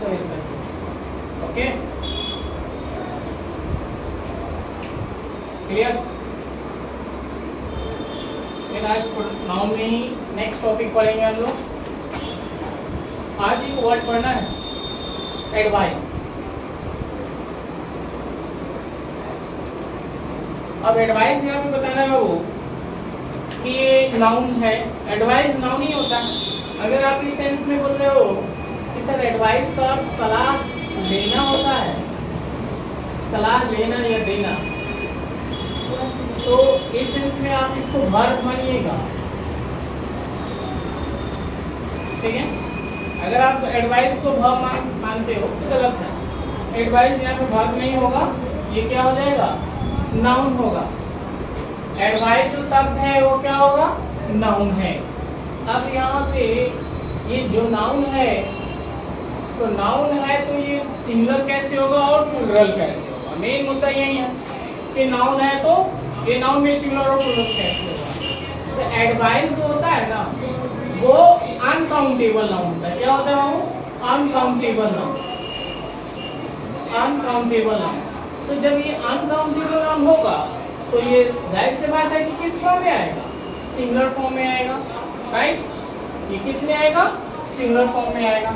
इसको हेल्प कर दीजिए। Okay, clear? फिर आज नाउन में ही नेक्स्ट टॉपिक पढ़ेंगे हम लोग। आज एक वर्ड पढ़ना है, एडवाइस। अब एडवाइस यहाँ पे बताना है वो कि ये नाउन है। एडवाइस नाउन ही होता है। अगर आप इस सेंस में बोल रहे हो कि सर एडवाइस का सलाह लेना होता है, सलाह लेना या देना, तो इस सेंस में आप इसको वर्ब मानिएगा। ठीक है, अगर आप एडवाइस को वर्ब मानते हो तो गलत है। एडवाइस यहाँ पे वर्ब नहीं होगा, ये क्या हो जाएगा, नाउन होगा। एडवाइस जो शब्द है वो क्या होगा, नाउन है। अब यहाँ पे ये जो नाउन है, तो नाउन है तो ये सिंगुलर कैसे होगा और प्लूरल कैसे होगा। मेन मुद्दा यही है कि नाउन है तो ये नाउन में सिंगुलर और प्लूरल कैसे होगा। तो एडवाइस जो होता है ना, वो अनकाउंटेबल नाउन होता है। क्या होता है वो, अनकाउंटेबल नाउन, अनकाउंटेबल नाउन। तो जब ये अनकाउंटेबल नाउन होगा तो ये जाहिर सी बात है कि किस फॉर्म में आएगा, सिंगुलर फॉर्म में आएगा, राइट? ये किस में आएगा, सिंगुलर फॉर्म में आएगा।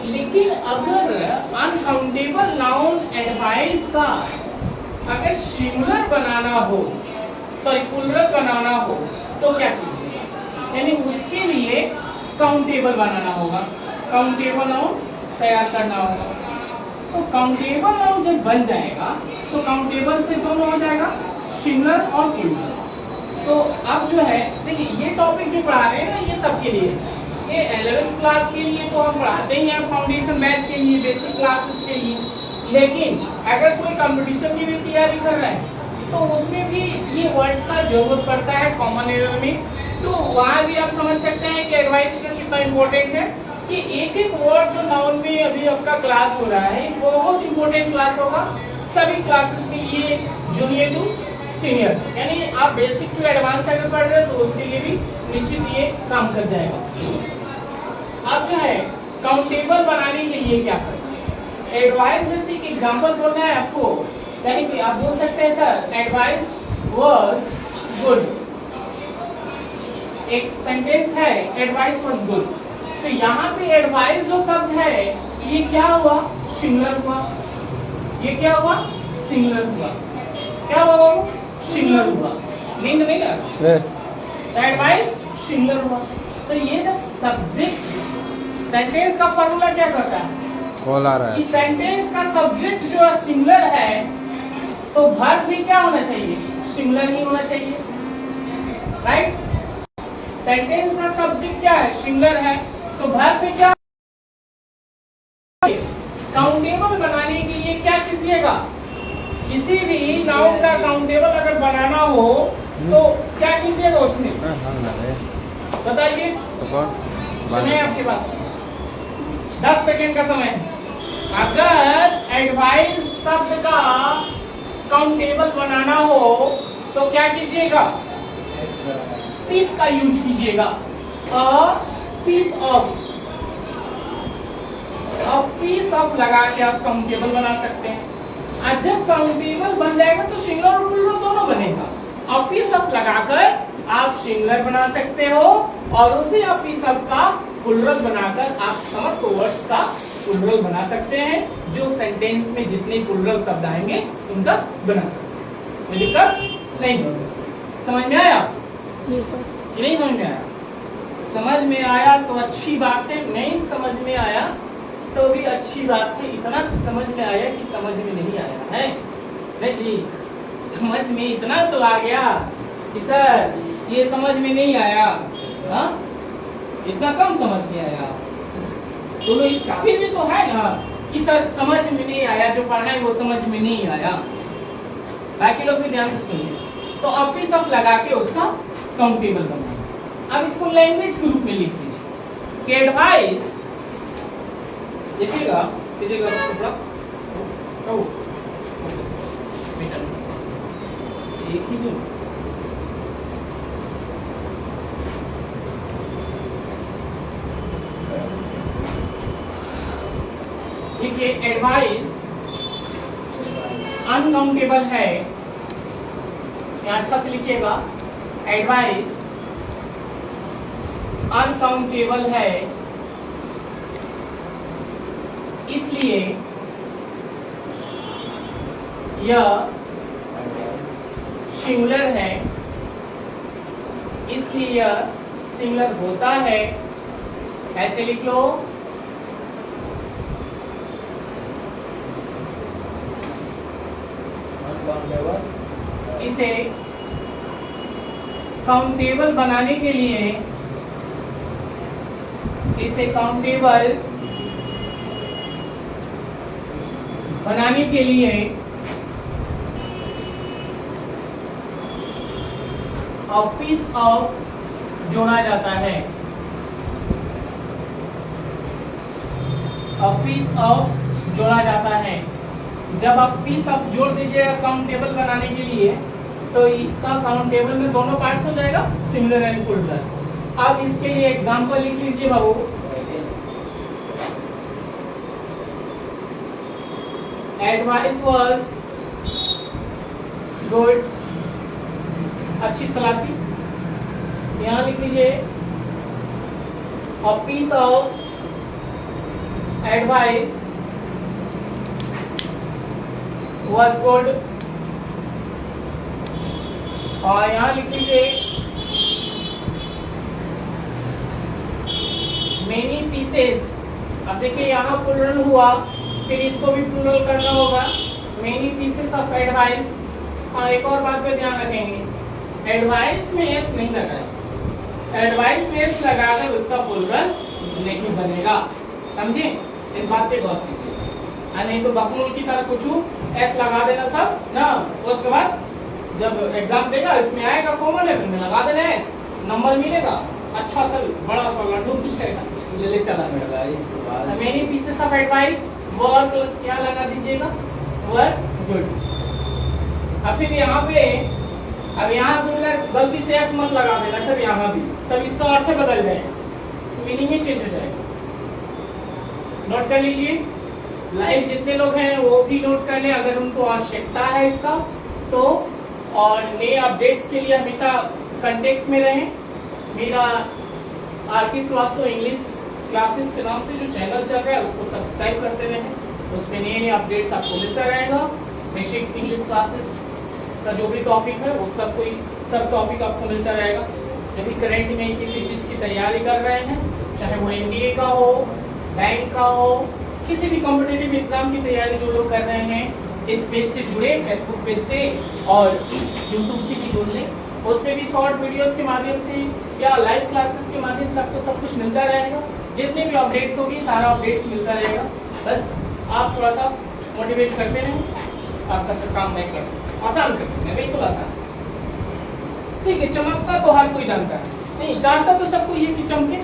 लेकिन अगर अनकाउंटेबल नाउन एडवाइस का अगर सिंगुलर बनाना हो, सॉरी प्लूरल बनाना हो, तो क्या कीजिएगा, यानी उसके लिए काउंटेबल बनाना होगा, काउंटेबल नाउन तैयार करना होगा। तो काउंटेबल नाउन जब बन जाएगा तो काउंटेबल से दोनों हो जाएगा, सिंगुलर और प्लूरल। तो अब जो है देखिए, ये टॉपिक जो पढ़ा रहे हैं ना, ये सबके लिए, ये 11th क्लास के लिए तो हम पढ़ाते ही हैं, फाउंडेशन बैच के लिए, बेसिक क्लासेस के लिए। लेकिन अगर कोई कंपटीशन की भी तैयारी कर रहा है तो उसमें भी ये वर्ड्स का जरूरत पड़ता है कॉमन एरर में। तो वहां भी आप समझ सकते हैं कि एडवाइस का कितना इंपॉर्टेंट है कि एक एक वर्ड जो नाउन में अभी आपका क्लास हो रहा है, बहुत इंपॉर्टेंट क्लास होगा सभी क्लासेस के लिए, जूनियर टू सीनियर। यानी आप बेसिक टू एडवांस अगर पढ़ रहे हो तो उसके लिए भी निश्चित ये काम कर जाएगा। अब जो है काउंटेबल बनाने के लिए क्या करें, एडवाइस जैसे कि एग्जांपल बोलना है आपको, यानी कि आप बोल सकते हैं सर एडवाइस वाज गुड। एक सेंटेंस है एडवाइस वाज गुड, तो यहाँ पे एडवाइस जो शब्द है ये क्या हुआ, सिंगुलर हुआ। ये क्या हुआ, सिंगुलर हुआ। क्या हुआ वो, सिंगुलर हुआ। नींद नहीं लगा, एडवाइस सिंगुलर हुआ। तो ये जब सब्जेक्ट, सेंटेंस का फॉर्मूला क्या करता है, कॉल आ रहा है, सेंटेंस का सब्जेक्ट जो है सिंगुलर है तो वर्ब भी क्या होना चाहिए, सिंगुलर ही होना चाहिए, राइट? सेंटेंस का सब्जेक्ट क्या है, सिंगुलर है, तो वर्ब भी क्या, काउंटेबल बनाने के लिए क्या कीजिएगा, किसी भी नाउन का काउंटेबल अगर बनाना हो तो क्या कीजिएगा उसमें, बताइए। समय आपके पास 10 सेकेंड का समय है। अगर एडवाइस शब्द का काउंटेबल बनाना हो तो क्या कीजिएगा, पीस का यूज कीजिएगा, पीस ऑफ लगा के आप काउंटेबल बना सकते हैं। और जब काउंटेबल बन जाएगा तो सिंगुलर और प्लूरल दोनों बनेगा। और पीस ऑफ लगाकर आप सिंगुलर बना सकते हो और उसी आप पीस ऑफ का प्लूरल बनाकर आप समस्त वर्ड्स का प्लूरल बना सकते हैं। जो सेंटेंस में जितने प्लूरल शब्द आएंगे उनका बना सकते हैं, कोई दिक्कत नहीं होगी। समझ में आया कि नहीं समझ में आया? समझ में आया तो अच्छी बात है, नहीं समझ में आया तो भी अच्छी बात है। इतना समझ में आया कि समझ में नहीं आया है, नहीं जी, समझ में इतना तो आ गया कि सर ये समझ में नहीं आया, हाँ इतना कम समझ में आया, तो इसका फिर भी तो है ना कि सर समझ में नहीं आया, जो पढ़ा है वो समझ में नहीं आया। बाकी लोग भी ध्यान से सुनिए। तो अब भी सब लगा के उसका काउंटेबल बनाए। अब इसको लैंग्वेज के रूप में लिख लीजिए कि एडवाइस, देखिएगा कीजिएगा एक ही दिन लिखिए एडवाइस अनकाउंटेबल है, यहाँ अच्छा से लिखिएगा, एडवाइस अनकाउंटेबल है, इसलिए यह सिंगुलर है, इसलिए यह सिंगुलर होता है। ऐसे लिख लो, इसे काउंटेबल बनाने के लिए, इसे काउंटेबल बनाने के लिए पीस ऑफ जोड़ा जाता है, पीस ऑफ जोड़ा जाता है। जब आप पीस ऑफ जोड़ दीजिएगा काउंटेबल बनाने के लिए, तो इसका काउंटेबल में दोनों पार्ट्स हो जाएगा, सिमिलर एंड कुलर। अब इसके लिए एग्जांपल लिख लीजिए बाबू। एडवाइस वाज गुड, अच्छी सलाह थी। यहाँ लिख लीजिए a piece of advice was good, और यहाँ लिख लीजिए many pieces। अब देखिए यहाँ प्लूरल हुआ, फिर इसको भी प्लूरल करना होगा, many pieces of advice। हाँ, एक और बात पे ध्यान रखेंगे, एडवाइस में एस नहीं लगाए, एडवाइस में एस लगाकर उसका प्लूरल नहीं बनेगा, समझे? इस बात पे गौर कीजिए, नहीं तो बकमूल की तरह कुछ एस लगा देना सब ना, उसके बाद जब एग्जाम देगा इसमें आएगा कॉमन लेवल में लगा देना एस, नंबर मिलेगा, अच्छा सा बड़ा सा लड्डू दिखेगा, ले चला मेरा। Many pieces of advice, work क्या लगा दीजिएगा, वर्क गुड। अब फिर यहाँ पे, अब यहाँ गलती से एस मत लगा देना सर यहाँ भी, तब इसका अर्थ बदल जाएगा, मीनिंग ही चेंज हो जाएगा। नोट कर लीजिए, लाइव जितने लोग हैं वो भी नोट कर ले अगर उनको आवश्यकता है इसका तो, और नए अपडेट्स के लिए हमेशा कांटेक्ट में रहें। मेरा आरके श्रीवास्तव इंग्लिश क्लासेस के नाम से जो चैनल चल रहा है उसको सब्सक्राइब करते रहें, उसमें नए नए अपडेट्स आपको मिलता रहेगा। बेसिक इंग्लिश क्लासेस का जो भी टॉपिक है वो सब टॉपिक आपको मिलता रहेगा। यदि करंट में किसी चीज की तैयारी कर रहे हैं, चाहे वो एनडीए का हो, बैंक का हो, किसी भी कॉम्पिटिटिव एग्जाम की तैयारी जो लोग कर रहे हैं, इस पेज से जुड़े, फेसबुक पेज से और यूट्यूब से भी जुड़ लें। उस पर भी शॉर्ट वीडियोस के माध्यम से या लाइव क्लासेस के माध्यम से आपको सब कुछ मिलता रहेगा। जितने भी अपडेट्स होगी सारा अपडेट्स मिलता रहेगा, बस आप थोड़ा सा मोटिवेट करते रहें, आपका सब काम नहीं करते, आसान करते हैं, बिल्कुल आसान। ठीक है, चमकता तो हर कोई जानता है, नहीं जानता तो सबको ये कि चमके,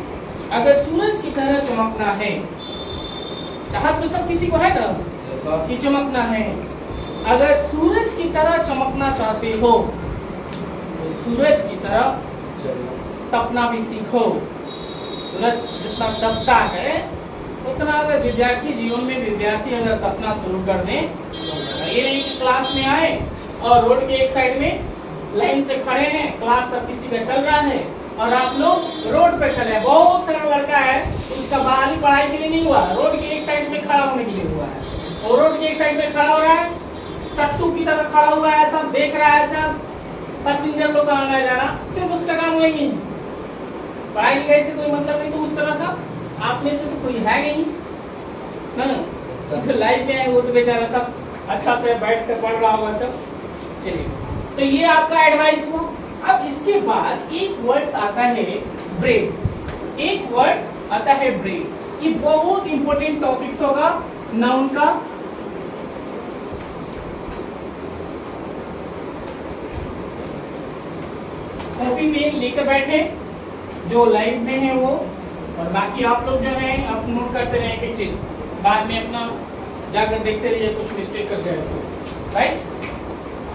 अगर सूरज की तरह चमकना है, चाहत तो सब किसी को है ना कि चमकना है। अगर सूरज की तरह चमकना चाहते हो तो सूरज की तरह तपना भी सीखो। सूरज जितना तपता है उतना अगर विद्यार्थी जीवन में विद्यार्थी अगर तपना शुरू कर दें, ये नहीं कि क्लास में आए और रोड के एक साइड में लाइन से खड़े हैं, क्लास सब किसी का चल रहा है और आप लोग रोड पे खड़े हैं। बहुत सारा लड़का है उसका बाहरी पढ़ाई के लिए नहीं हुआ, रोड के एक साइड में खड़ा होने के लिए हुआ है, और रोड के एक साइड में खड़ा हो रहा है, टट्टू की तरह खड़ा हुआ है, सब देख रहा है, सब पैसेंजर लोग का आना जाना, सिर्फ उसका काम वही है। पढ़ाई लिखाई से कोई मतलब नहीं, तो उस तरह का आप में से तो कोई है नहीं ना, जो लाइफ में है वो तो बेचारा सब अच्छा से बैठ कर पढ़ रहा होगा सब। चलिए, तो ये आपका एडवाइस हुआ। अब इसके बाद एक वर्ड आता है ब्रेड, एक वर्ड आता है ब्रेड। ये बहुत इंपॉर्टेंट टॉपिक्स होगा नाउन का। कॉपी पेन लेकर बैठे जो लाइव में है वो, और बाकी आप लोग जो है आप नोट करते रहे एक चीज, बाद में अपना जाकर देखते रहिए, कुछ मिस्टेक कर जाए तो, राइट।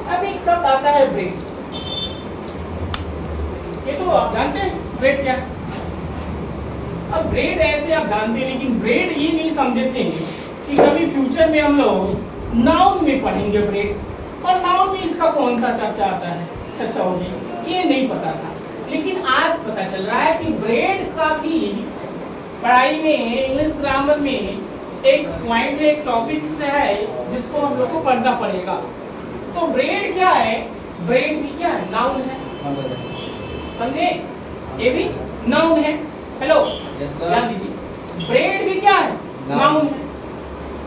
अब एक शब्द आता है ब्रेड, ये तो आप जानते हैं ब्रेड क्या। अब ब्रेड ऐसे आप जानते हैं, लेकिन ब्रेड ये नहीं समझते हैं कि कभी फ्यूचर में हम लोग नाउन में पढ़ेंगे ब्रेड, और नाउन में इसका कौन सा चर्चा आता है, चर्चा होगी, ये नहीं पता था। लेकिन आज पता चल रहा है कि ब्रेड का भी पढ़ाई में, इंग्लिश ग्रामर में एक पॉइंट है, एक टॉपिक से है जिसको हम लोग को पढ़ना पड़ेगा। तो ब्रेड क्या है, ब्रेड भी क्या है, नाउन है, समझे, ये भी नाउन है। हेलो, ध्यान दीजिए, ब्रेड भी क्या है, नाउन है।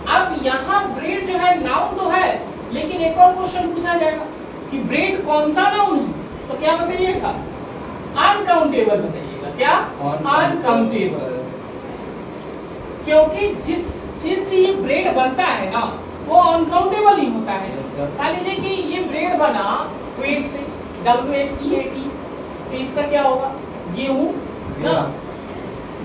अब यहाँ ब्रेड जो है नाउन तो है, लेकिन एक और क्वेश्चन पूछा जाएगा कि ब्रेड कौन सा नाउन है, तो क्या बताइएगा, अनकाउंटेबल बताइएगा। क्या, अनकाउंटेबल, क्योंकि जिनसे ये ब्रेड बनता है ना वो अनकाउंटेबल ही होता है। मान लीजिए कि ये ब्रेड बना वेट से, WHEAT, तो इसका क्या होगा, गेहूं ना,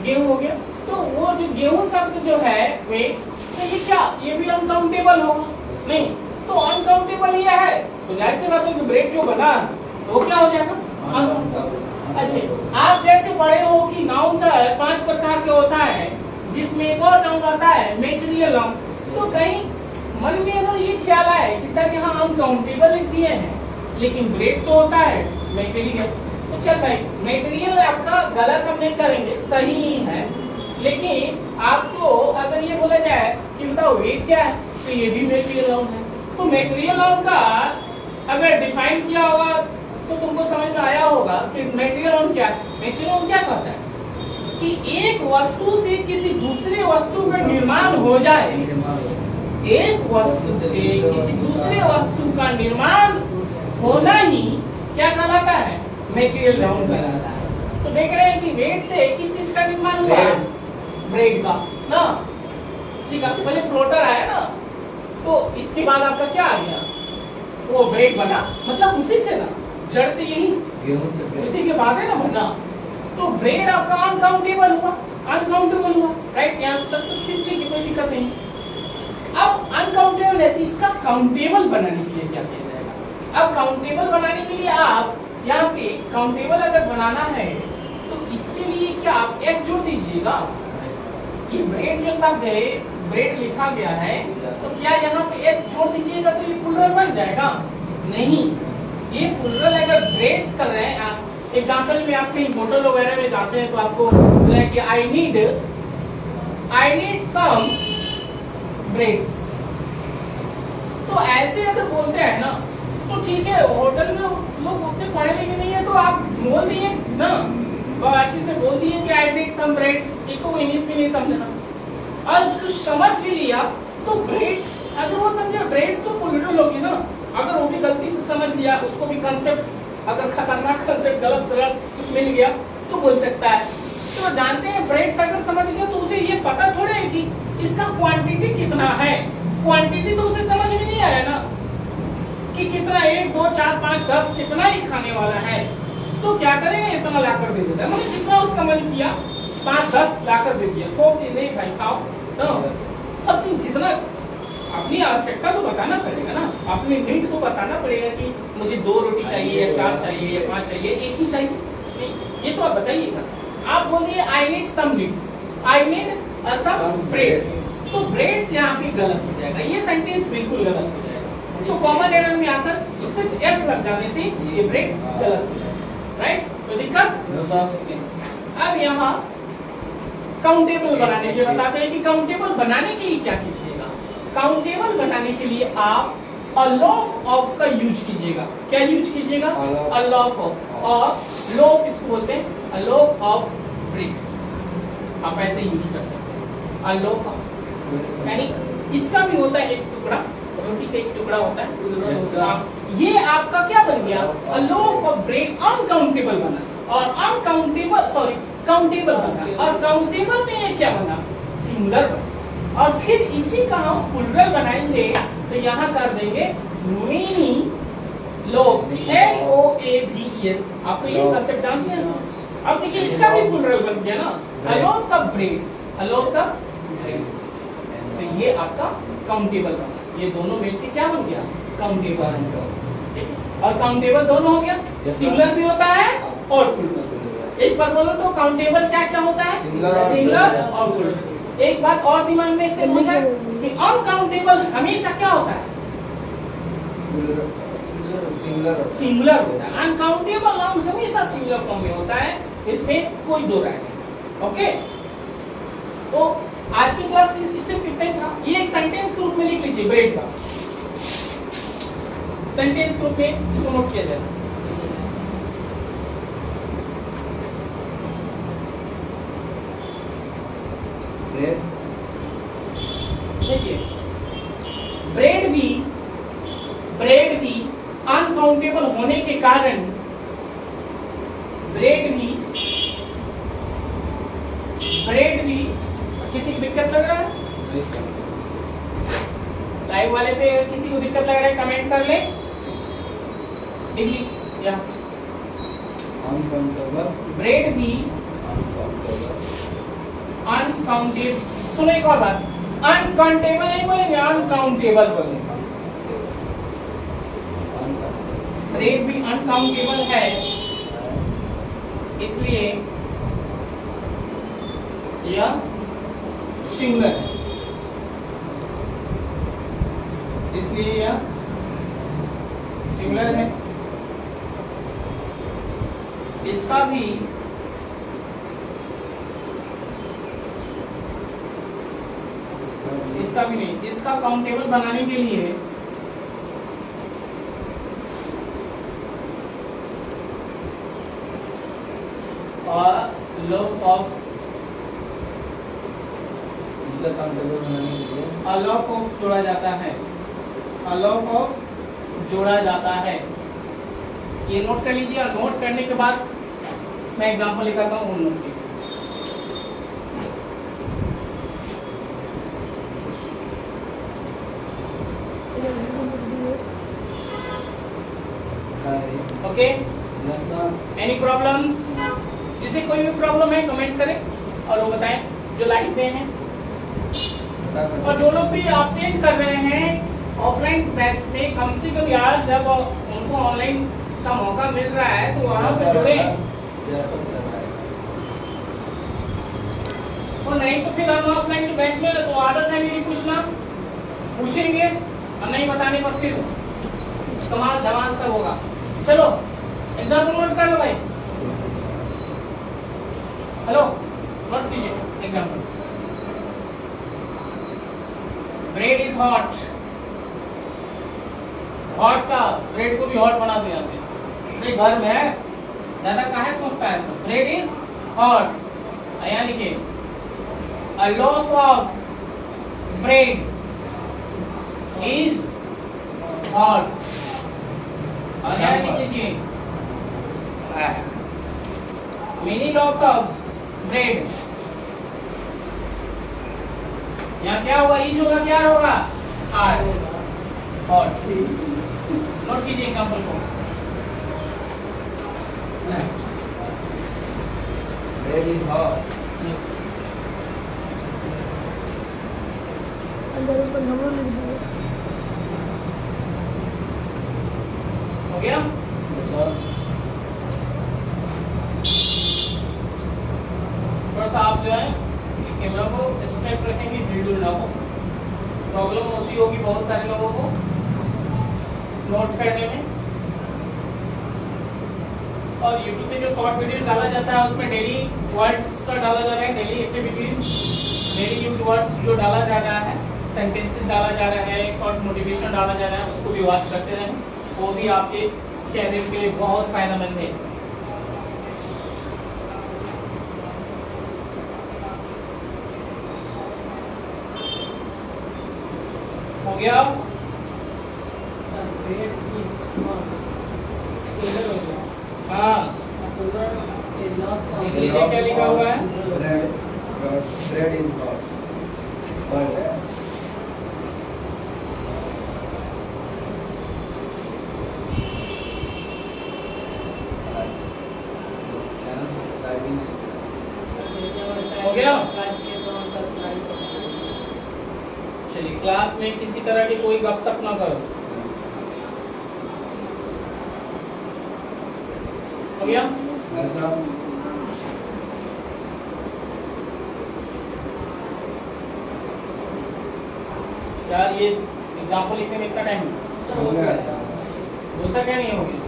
गेहूं हो गया। तो वो जो गेहूं शब्द जो है वेट, तो ये क्या, ये भी अनकाउंटेबल होगा, नहीं तो अनकाउंटेबल ये है, तो जाहिर सी बात है कि ब्रेड जो बना तो वो क्या हो जाएगा, अनकाउंटेबल। अच्छा, आप जैसे पढ़े हो कि नाउन 5 प्रकार के होता है, जिसमें एक और नाउन आता है मेटेरियल नाउन। तो कहीं मन में अगर ये ख्याल आए कि सर यहाँ अनकाउंटेबल लिख दिए हैं, लेकिन ब्रेड तो होता है मेटेरियल, तो चल भाई मेटेरियल आपका गलत हम नहीं करेंगे, सही ही है। लेकिन आपको अगर ये बोला जाए कि बताओ वेट क्या है, तो ये भी मेटेरियल नाउन है। तो मेटेरियल नाउन का अगर डिफाइन किया होगा तो तुमको समझ में आया होगा कि मेटेरियल नाउन क्या है। मेटेरियल नाउन क्या कहता है कि एक वस्तु से किसी दूसरे वस्तु का निर्माण हो जाए, एक वस्तु से किसी दूसरे वस्तु का निर्माण होना ही क्या कहलाता है, मेटेरियल नाउन कहलाता है। तो देख रहे हैं कि वेट से किस चीज का निर्माण हुआ, ब्रेड का ना, इसी का पहले फ्लोटर आया ना, तो इसके बाद आपका क्या आ गया, वो ब्रेड बना, मतलब उसी से ना, जड़ तो यही उसी के बाद है ना बनना। तो ब्रेड आपका अनकाउंटेबल हुआ, अनकाउंटेबल हुआ, राइट, यहाँ तक तो ठीक है, कोई दिक्कत नहीं। अब अनकाउंटेबल है तो इसका काउंटेबल बनाने के लिए क्या किया जाएगा। अब काउंटेबल बनाने के लिए आप यहाँ पे काउंटेबल अगर बनाना है तो इसके लिए क्या आप एस जोड़ दीजिएगा। ये ब्रेड जो शब्द है, ब्रेड लिखा गया है, तो क्या यहाँ पे एस जोड़ दीजिएगा तो ये प्लुरल बन जाएगा, नहीं, ये प्लुरल अगर ब्रेड्स कर रहे हैं। एग्जाम्पल में आप कहीं होटल वगैरह में जाते हैं तो आपको बोला है कि आई नीड सम ब्रेड्स, तो ऐसे अगर बोलते हैं ना तो ठीक है, होटल में लोग उतने पढ़े लिखे नहीं है तो आप बोल दिए ना, अच्छे से बोल दिए कि आई नीड सम ब्रेड्स, इसको इंग्लिश में नहीं समझा और कुछ समझ भी लिया तो ब्रेड्स, अगर वो समझे ब्रेड्स तो प्लुरल होगी ना, अगर वो भी गलती से समझ लिया, उसको भी कंसेप्ट अगर खतरनाक कंसेप्ट गलत कुछ मिल गया तो बोल सकता है। तो जानते हैं ब्रेड्स अगर समझ गया तो उसे ये पता थोड़े है कि इसका क्वांटिटी कितना है, क्वांटिटी तो उसे समझ में नहीं आया ना कि कितना, 1 2 4 5 10 कितना ही खाने वाला है, तो क्या करें, इतना लाकर दे देता है, मतलब जितना उसका मन किया 5 10 लाकर दे दिया, तो नहीं भाई खाओ ना। अब तुम जितना अपनी आवश्यकता तो बताना पड़ेगा ना, अपनी नीड तो बताना पड़ेगा कि मुझे 2 रोटी चाहिए या 4 चाहिए या 5 चाहिए, 1 ही चाहिए, ये तो आप बताइएगा। आप बोलिए I need some breads, I need some breads, तो ब्रेड्स यहाँ पे गलत हो जाएगा, ये सेंटेंस बिल्कुल गलत हो जाएगा। तो कॉमन एरर में आकर इससे एस लग जाने से ये ब्रेड गलत हो जाएगा, राइट, तो दिक्कत। अब यहाँ काउंटेबल बनाने के बताते हैं कि काउंटेबल बनाने के लिए क्या कीजिएगा। काउंटेबल बनाने के लिए आप लॉफ ऑफ का यूज कीजिएगा। क्या यूज कीजिएगा, लॉफ ऑफ, और लॉफ इसको बोलते हैं लॉफ ऑफ ब्रेड, आप ऐसे यूज कर सकते हैं लॉफ ऑफ, यानी इसका भी होता है एक टुकड़ा, रोटी का एक टुकड़ा होता है, ये आपका क्या बन गया, लॉफ ऑफ ब्रेड अनकाउंटेबल बना, और अनकाउंटेबल सॉरी काउंटेबल बना, और काउंटेबल में ये क्या बना, सिंगुलर बना, और फिर इसी का हम प्लुरल बनाएंगे तो यहाँ कर देंगे मेनी लोव्स, LOAVES, आपको ये कंसेप्ट जानते हैं ना। अब देखिए इसका भी प्लुरल बन गया ना, loaves of bread, loaves of bread, तो ये आपका काउंटेबल बना, ये दोनों मिलकर क्या बन गया, काउंटेबल, ठीक है, और काउंटेबल दोनों हो गया, सिंगुलर भी होता है और प्लुरल। एक बार बोलो तो काउंटेबल क्या क्या होता है, सिंगुलर और प्लुरल। एक बात और दिमाग में से हो जाए कि अनकाउंटेबल हमेशा क्या होता है? सिंगुलर होता है। अनकाउंटेबल नाउन हमेशा सिंगुलर फॉर्म में होता है, इसमें कोई दो राय नहीं। ओके, तो आज की क्लास इससे प्रिपेयर था। ये एक सेंटेंस के रूप में लिख लीजिए, ब्रेड का सेंटेंस के रूप में इसको नोट किया जाए। देखिए, ब्रेड भी अनकाउंटेबल होने के कारण ब्रेड भी किसी को दिक्कत लग रहा है? लाइव वाले पे किसी को दिक्कत लग रहा है कमेंट कर ले। ब्रेड भी अनकाउंटेबल, सुनो एक और बात, अनकाउंटेबल नहीं बोलेंगे, अनकाउंटेबल बोलेंगे। ब्रेड भी अनकाउंटेबल है, इसलिए यह सिंगुलर है, इसलिए यह सिंगुलर है। इसका भी नहीं, इसका काउंटेबल बनाने के लिए लॉफ ऑफ जोड़ा जाता है, लॉफ ऑफ जोड़ा जाता है। ये नोट कर लीजिए, और नोट करने के बाद मैं एग्जांपल लिखाता हूँ उन नोट की। Okay, any problems? जिसे कोई भी प्रॉब्लम है कमेंट करें और वो बताएं जो लाइव में है। और जो लोग भी एब्सेंट कर रहे हैं ऑफलाइन बैच में, कम से कम यार जब उनको ऑनलाइन का मौका मिल रहा है तो वहां पे जुड़े, और नहीं तो फिर हम ऑफलाइन के बैच में तो आदत है मेरी पूछना, पूछेंगे और नहीं बताने पर फिर कमाल धमाल सब होगा। चलो एग्जाम्पल नोट कर लो भाई। हेलो, नोट कीजिए example. Bread is hot, hot का ब्रेड को भी हॉट बना दिया आपने, घर में है ज्यादा काहे सोचता है सब। ब्रेड इज हॉट, यहाँ लिखिए a loaf of bread is hot, और यहाँ लिख लीजिए many loaves of bread, यहाँ क्या होगा, इज होगा, क्या होगा, आर, हॉट। नोट कीजिए एग्जाम्पल को। ब्रेड इज हॉट, हो गया? थोड़ा सा आप जो है कैमरा को स्ट्रेट रखेंगे, वीडियो ना हो, प्रॉब्लम होती होगी बहुत सारे लोगों को नोट करने में। और YouTube पे जो शॉर्ट वीडियो डाला जाता है उसमें डेली वर्ड्स का डाला जा रहा है, daily activity, daily use words जो डाला जा रहा है, सेंटेंसेस डाला जा रहा है, शॉर्ट मोटिवेशन डाला जा रहा है, उसको भी वॉच करते रहें, वो भी आपके कैरियर के लिए बहुत फायदेमंद है। हो गया? हाँ, नीचे क्या लिखा हुआ है? Bread is hot. हो गया? चलिए, क्लास में किसी तरह की कोई गपशप ना करो। हो गया? यार ये एग्जाम्पल लिखने में इतना टाइम होता क्या नहीं होगी?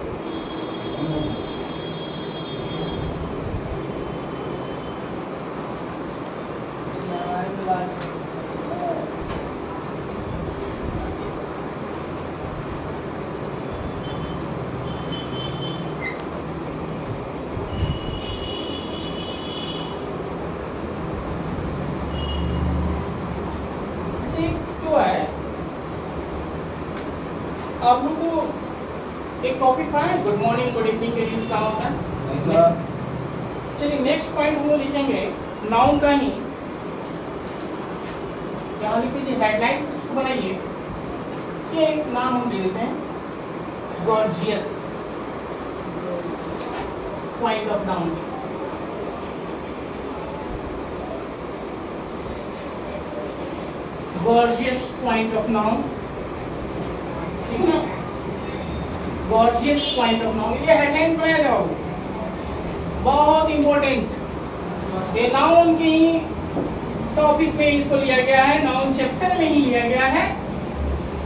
आप लोग को एक टॉपिक पढ़ा है, गुड मॉर्निंग गुड इवनिंग के यूज कहाँ होता है? चलिए नेक्स्ट पॉइंट हम लोग लिखेंगे नाउन का ही। यहाँ लिख लीजिए हेडलाइंस इसको बनाइए। ये एक नाम हम दे देते हैं gorgeous point of noun. Gorgeous point of noun, ठीक है? गॉर्जियस पॉइंट ऑफ नाउन, ये हेडलाइंस में आ जाओ, बहुत इंपॉर्टेंट। ये नाउन की टॉपिक में इसको लिया गया है, नाउन चैप्टर में ही लिया गया है।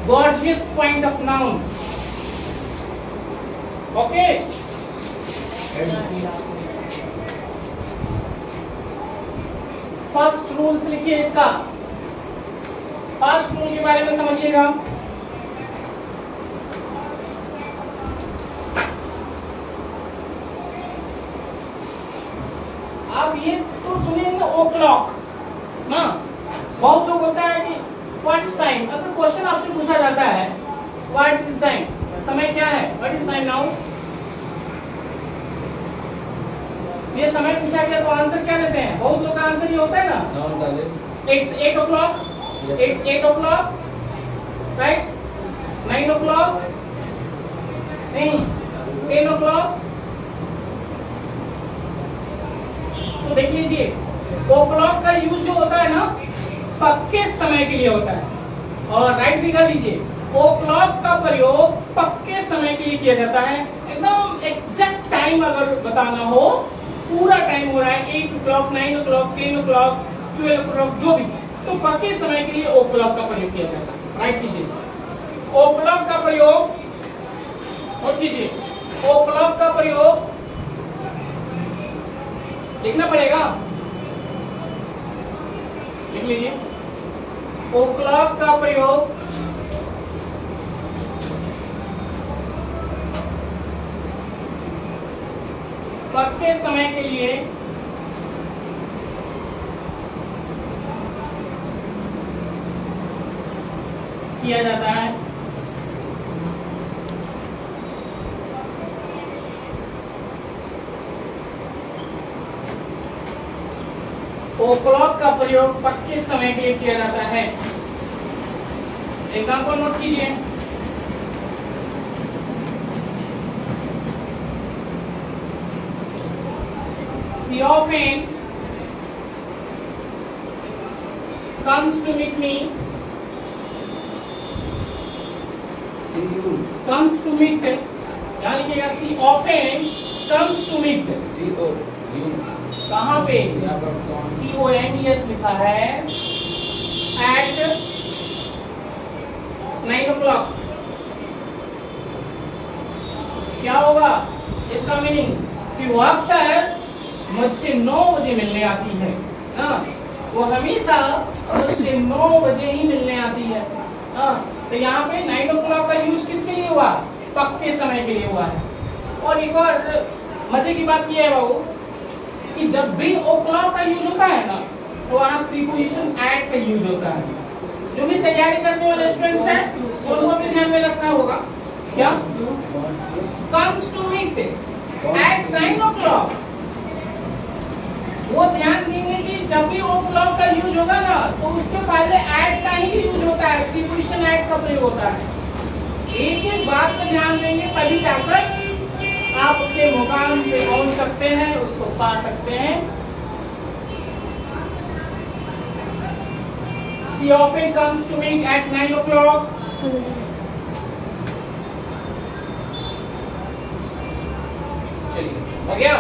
Gorgeous point of noun, okay? First rules लिखिए इसका। फर्स्ट रूल के बारे में समझिएगा। आप ये तो सुनिए ना, ओ क्लॉक ना, बहुत लोग होता है कि व्हाट्स टाइम। अगर क्वेश्चन आपसे पूछा जाता है व्हाट इज टाइम, समय क्या है, व्हाट इज टाइम नाउ, ये समय पूछा गया तो आंसर क्या देते हैं? बहुत लोग का आंसर ये होता है ना, it's 8 o'clock, it's 8 o'clock, right? 9 o'clock नहीं, 10 o'clock। तो देख लीजिए, ओ क्लॉक का यूज जो होता है ना, पक्के समय के लिए होता है। और राइट भी कर लीजिए, ओ क्लॉक का प्रयोग पक्के समय के लिए किया जाता है। एकदम एग्जैक्ट टाइम अगर बताना हो, पूरा टाइम हो रहा है 8 o'clock, 9 o'clock, 10 o'clock, 12 o'clock, जो भी, तो पक्के समय के लिए ओ क्लॉक का प्रयोग किया जाता है। राइट कीजिए, ओ क्लॉक का प्रयोग, नोट कीजिए, ओ क्लॉक का प्रयोग लिखना पड़ेगा, लिख लीजिए। ओ क्लॉक का प्रयोग पक्के समय के लिए किया जाता है। ओ क्लॉक का प्रयोग पक्के समय के लिए किया जाता है। एग्जाम्पल नोट कीजिए, she often comes to meet me, comes to meet, यहाँ लिखिएगा she often comes to meet, कहाँ पे? CONES लिखा है, at 9 o'clock। क्या होगा इसका मीनिंग? कि वो अक्सर मुझसे 9 बजे मिलने आती है ना, वो हमेशा मुझसे 9 बजे ही मिलने आती है ना। तो यहाँ पे 9 o'clock का यूज किसके लिए हुआ? पक्के समय के लिए हुआ है। और एक और मजे की बात यह है बाबू, कि जब भी ओ क्लॉक का यूज होता है ना, तो वहाँ प्रीपोजिशन एट का यूज होता है। जो भी तैयारी करने वाले स्टूडेंट्स हैं, उनको भी ध्यान में रखना होगा। क्या? Comes to meet at 9 o'clock। वो ध्यान देंगे कि जब भी ओ क्लॉक का यूज होगा ना, तो उसके पहले एट का ही यूज होता है, प्रीपोजिशन एट का प्रयोग होता है। एक एक बात पर ध्यान देंगे, तभी जाकर आप अपने मुकाम पे पहुंच सकते हैं, उसको पा सकते हैं। She often comes to meet at 9 o'clock. चलिए, हो गया?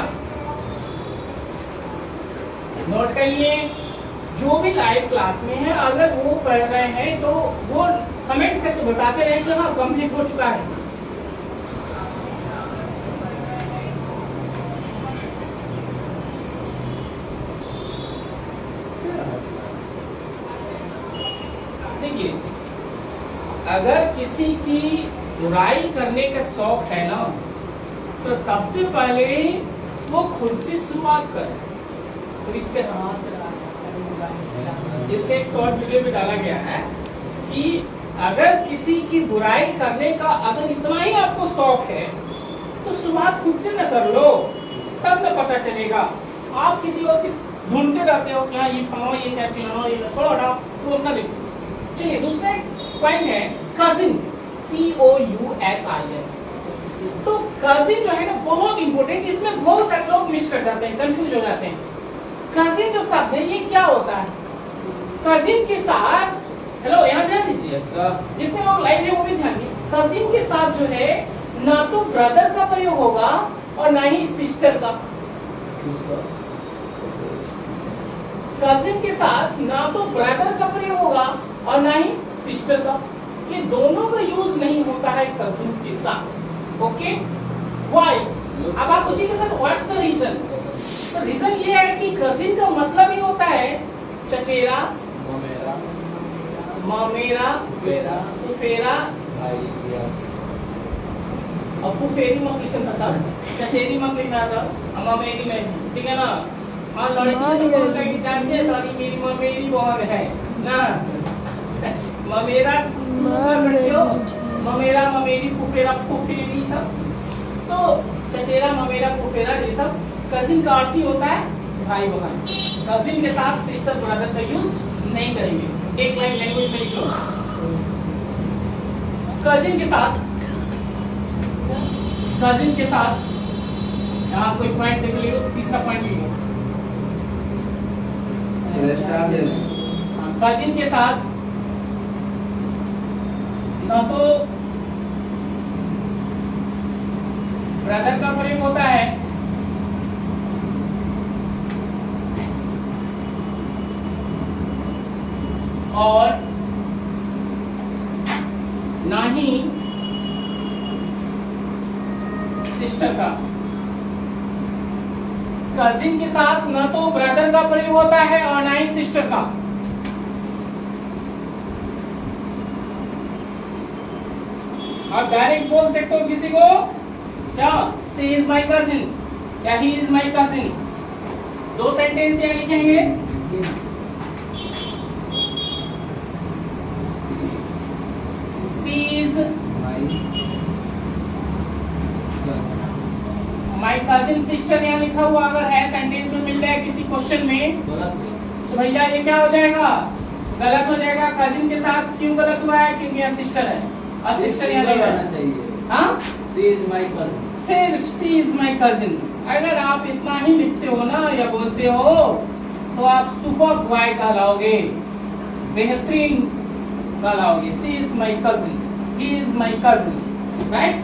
नोट करिए, जो भी लाइव क्लास में है, अगर वो पढ़ रहे हैं तो वो कमेंट करके बताते रहे कि हाँ कंप्लीट हो चुका है। देखिए, अगर किसी की बुराई करने का शौक है ना, तो सबसे पहले वो खुद से शुरुआत करे। तो इसके एक शॉर्ट वीडियो में डाला गया है कि अगर किसी की बुराई करने का अगर इतना ही आपको शौक है तो शुरुआत खुद से न कर लो, तब न पता चलेगा। आप किसी और किस ढूंढते रहते हो कि हाँ ये फलाना ये क्या चिल्लाना ये छोड़ो हटाओ, तो अपना देखो। चलिए दूसरा पॉइंट है कजिन, COUSIN। तो कजिन जो है ना बहुत इंपॉर्टेंट, इसमें बहुत सारे लोग मिस कर जाते हैं, कंफ्यूज हो जाते हैं। कजिन जो शब्द है ये क्या होता है? कजिन के साथ, हेलो यहाँ ध्यान दीजिए, जितने लोग लाइव है वो भी ध्यान दीजिए। कजिन के साथ जो है ना तो ब्रदर का प्रयोग होगा और ना ही सिस्टर का। कजिन के साथ ना तो ब्रदर का प्रयोग होगा और ना ही सिस्टर का, ये दोनों का यूज नहीं होता है कजिन के साथ। Okay, why? अब आप पूछिए सर व्हाट्स द रीजन? तो रीजन ये है कि कजिन का मतलब ही होता है चचेरा, ममेरा, फुफेरा, और फुफेरी मम्मी का सब, चचेरी मम्मी का सब, ममेरी में, ठीक है ना? और लड़की को बोलते हैं कि जानते हैं सॉरी मेरी ममेरी बहन है ना, ममेरा कर सकते हो, ममेरा, ममेरी, फुफेरा, फुफेरी सब। तो चचेरा, ममेरा, फुफेरा ये सब कजिन का अर्थ ही होता है भाई बहन। कजिन के साथ सिस्टर ब्रदर का यूज नहीं करेंगे। एक लाइन लैंग्वेज में लिख लो, कजिन के साथ, कजिन के साथ। यहाँ कोई पॉइंट देख लो, तीसरा पॉइंट लिखो, कजिन के साथ ना तो ब्रदर का प्रयोग होता है और ना ही सिस्टर का। कजिन के साथ ना तो ब्रदर का प्रयोग होता है और ना ही सिस्टर का। आप डायरेक्ट बोल सकते हो किसी को क्या, शी इज माई कजिन या ही इज माई कजिन। दो सेंटेंस यहाँ लिखेंगे, she is my cousin sister यहाँ लिखा हुआ अगर है, सेंटेंस में मिल जाए किसी क्वेश्चन में, तो भैया ये क्या हो जाएगा? गलत हो जाएगा। कजिन के साथ क्यों गलत हुआ है? क्योंकि यहाँ सिस्टर है, और सिस्टर यहाँ नहीं रहना चाहिए। हाँ, शी इज माई कजिन, सिर्फ शी इज माई कजिन। अगर आप इतना ही लिखते हो ना या बोलते हो तो आप सुपर बॉय कहलाओगे, बेहतरीन कहलाओगे। She is my cousin, he is my cousin, right?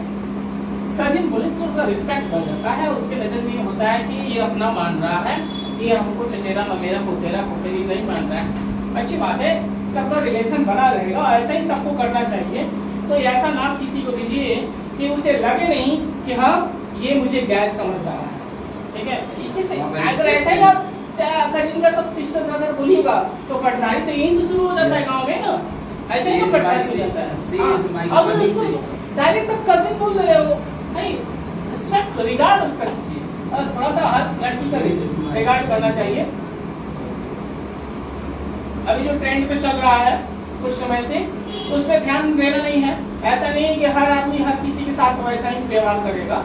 Cousin बोले तो उसका रिस्पेक्ट बढ़ जाता है, उसके नजर में होता है कि ये अपना मान रहा है, ये हमको चचेरा ममेरा फुफेरा फुफेरी नहीं मान रहा है। अच्छी बात है, सबका रिलेशन बना रहेगा, ऐसा ही सबको करना चाहिए। तो ऐसा नाम किसी को दीजिए कि उसे लगे नहीं कि हाँ ये मुझे गैर समझ रहा है, ठीक है? इसी से अगर ऐसा ही आप कजिन का सब सिस्टर ब्रदर बोलिएगा तो पटदारी तो यहीं से शुरू हो जाता है गाँव में ना, ऐसे ही पटदारी हो जाता है। अब डायरेक्ट आप कजिन बोल रहे हो, नहीं, रिस्पेक्ट रिगार्ड उसका कीजिए, और थोड़ा सा हर लड़की का रिगार्ड करना चाहिए। अभी जो ट्रेंड पे चल रहा है कुछ समय से, उस पर ध्यान देना नहीं है। ऐसा नहीं है कि हर आदमी हर किसी के साथ वैसा ही व्यवहार करेगा,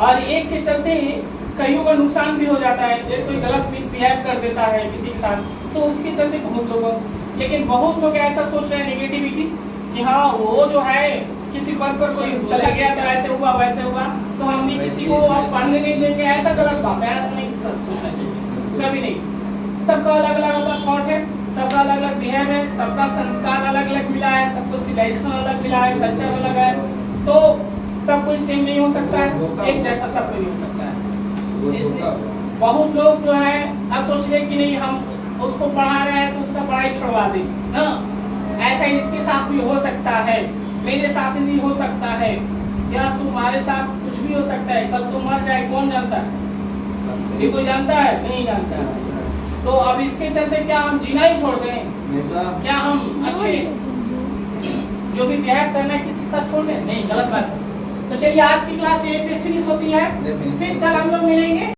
और एक के चलते ही कईयों का नुकसान भी हो जाता है। एक कोई गलत मिसबिहेव कर देता है किसी के साथ, तो उसके चलते बहुत लोग, लेकिन बहुत लोग ऐसा सोच रहे हैं नेगेटिविटी कि हाँ वो जो है किसी पद पर कोई चला गया तो ऐसे हुआ वैसे हुआ, तो हम भी किसी को आप पढ़ने नहीं देंगे, ऐसा गलत बात है। ऐसा नहीं सोचना चाहिए कभी नहीं। सबका अलग अलग अपना थॉट है, सबका अलग अलग बिहेव है, सबका संस्कार अलग अलग मिला है, सबको सिलेक्शन अलग मिला है, कल्चर अलग है, तो सब कोई सेम नहीं हो सकता है, एक जैसा सब कोई नहीं हो सकता है। इसलिए बहुत लोग जो है अब सोच रहे कि नहीं हम उसको पढ़ा रहे हैं तो उसका पढ़ाई छुड़वा दें, ऐसा इसके साथ भी हो सकता है, मेरे साथ भी हो सकता है, या तुम्हारे साथ कुछ भी हो सकता है। कल तुम मर जाए, कौन जानता है? ये कोई जानता है? नहीं जानता है। तो अब इसके चलते क्या हम जीना ही छोड़ दें? हमेशा क्या हम अच्छे जो भी बिहेव करना है किसी के साथ छोड़ दें? नहीं, गलत बात है। तो चलिए आज की क्लास यहीं पे फिनिश होती है, फिर कल हम लोग मिलेंगे।